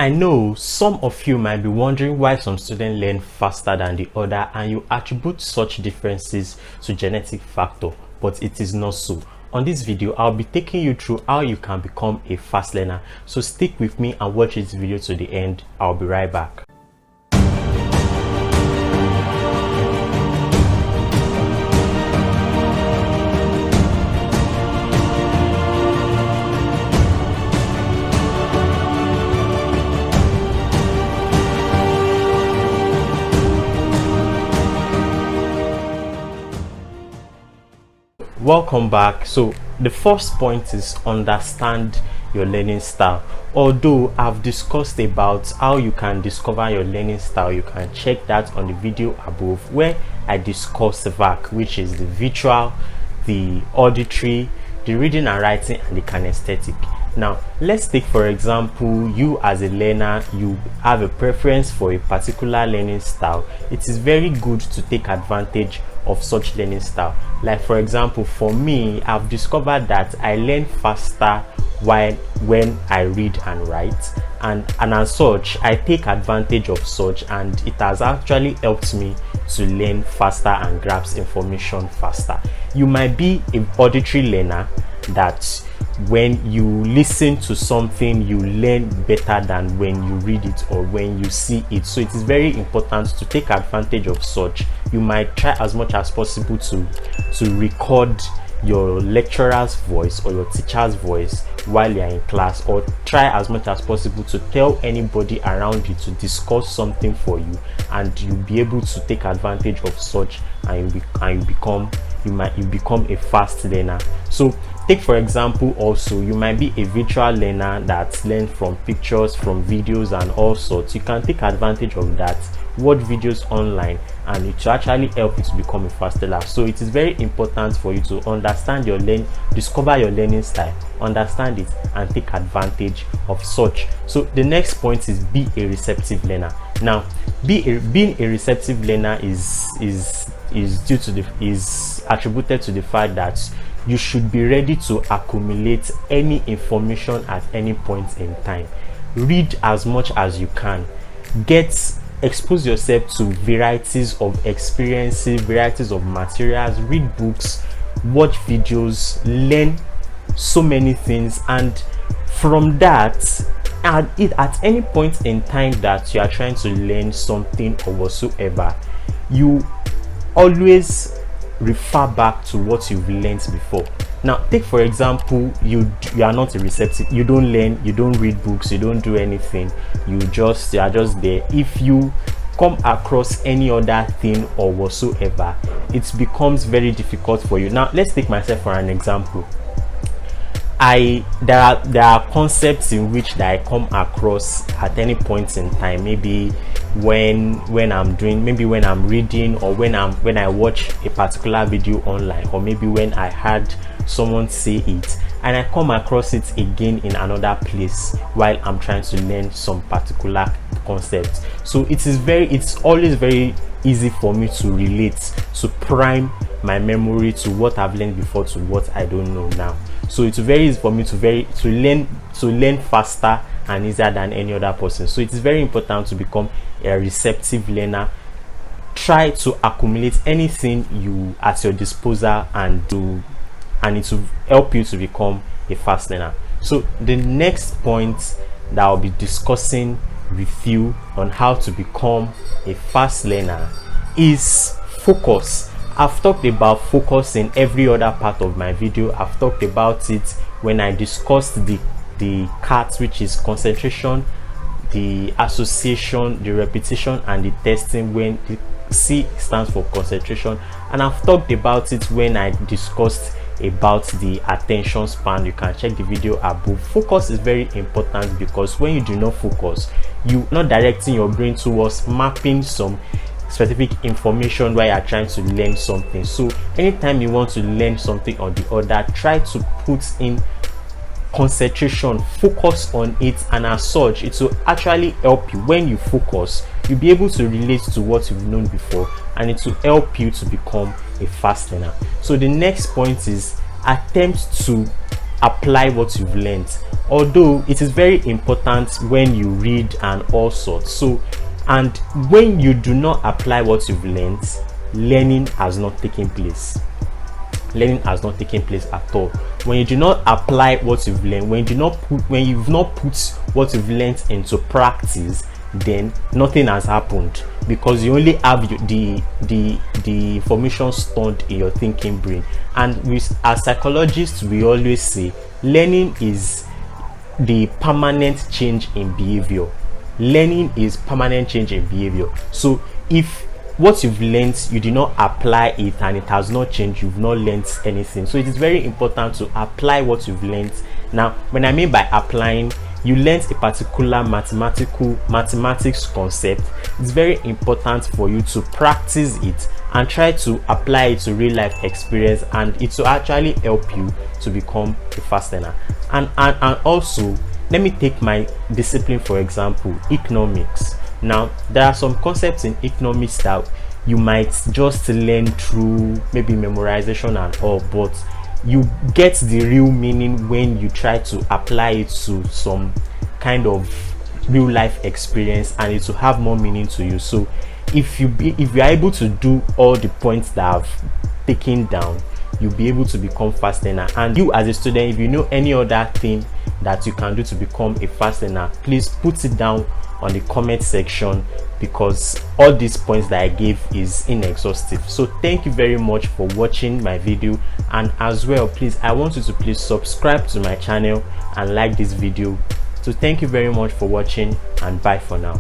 I know some of you might be wondering why some students learn faster than the other, and you attribute such differences to genetic factor, but it is not so. On this video, I'll be taking you through how you can become a fast learner. So stick with me and watch this video to the end. I'll be right back. Welcome back. So the first point is understand your learning style. Although I've discussed about how you can discover your learning style, you can check that on the video above where I discuss VAC, which is the visual, the auditory, the reading and writing, and the kinesthetic. Now let's take for example, you as a learner, you have a preference for a particular learning style. It is very good to take advantage of such learning style. Like for example, for me, I've discovered that I learn faster when I read and write, and as such I take advantage of such, and it has actually helped me to learn faster and grasp information faster. You might be an auditory learner that when you listen to something you learn better than when you read it or when you see it. So it is very important to take advantage of such. You might try as much as possible to record your lecturer's voice or your teacher's voice while you're in class, or try as much as possible to tell anybody around you to discuss something for you, and you'll be able to take advantage of such, and you become a fast learner. So take for example, also you might be a visual learner that learns from pictures, from videos and all sorts. You can take advantage of that, watch videos online, and it will actually help you to become a fast learner. So it is very important for you to understand your discover your learning style, understand it, and take advantage of such. So the next point is be a receptive learner. Now being a receptive learner is attributed to the fact that you should be ready to accumulate any information at any point in time. Read as much as you can, expose yourself to varieties of experiences, varieties of materials, read books, watch videos, learn so many things, and from that, at any point in time that you are trying to learn something or whatsoever, you always refer back to what you've learned before. Now take for example, you are not a receptive, you don't learn, you don't read books, you don't do anything, you are just there. If you come across any other thing or whatsoever, it becomes very difficult for you. Now let's take myself for an example. There are concepts in which that I come across at any point in time, maybe when I'm reading, or when I watch a particular video online, or maybe when I heard someone say it and I come across it again in another place while I'm trying to learn some particular concept. So it's always very easy for me to relate, to prime my memory to what I've learned before to what I don't know now. So it's very easy for me to learn faster and easier than any other person. So it is very important to become a receptive learner. Try to accumulate anything you at your disposal, and it will help you to become a fast learner. So the next point that I'll be discussing with you on how to become a fast learner is focus. I've talked about focus in every other part of my video. I've talked about it when I discussed the CAT, which is concentration, the association, the repetition, and the testing, when the C stands for concentration. And I've talked about it when I discussed about the attention span. You can check the video above. Focus is very important, because when you do not focus, you're not directing your brain towards mapping some specific information while you're trying to learn something. So anytime you want to learn something or the other, try to put in concentration, focus on it, and as such it will actually help you. When you focus, you'll be able to relate to what you've known before, and it will help you to become a fast learner. So the next point is attempt to apply what you've learned. although it is very important when you read and all sorts. So, and when you do not apply what you've learned, learning has not taken place. Learning has not taken place at all. When you do not apply what you've learned, when you've not put what you've learned into practice, then nothing has happened, because you only have the information stored in your thinking brain. And as psychologists, we always say learning is the permanent change in behavior. Learning is permanent change in behavior. So if what you've learned, you did not apply it and it has not changed, you've not learned anything. So it is very important to apply what you've learned. Now, when I mean by applying, you learned a particular mathematics concept. It's very important for you to practice it and try to apply it to real life experience, and it will actually help you to become a fast learner. And also, let me take my discipline for example, economics. Now, there are some concepts in economics that you might just learn through maybe memorization and all, but you get the real meaning when you try to apply it to some kind of real life experience, and it will have more meaning to you. So if you are able to do all the points that I've taken down, you'll be able to become fast learner. And you as a student, if you know any other thing that you can do to become a fast learner, please put it down on the comment section, because all these points that I gave is inexhaustive. So thank you very much for watching my video, and as well, please, I want you to please subscribe to my channel and like this video. So thank you very much for watching, and bye for now.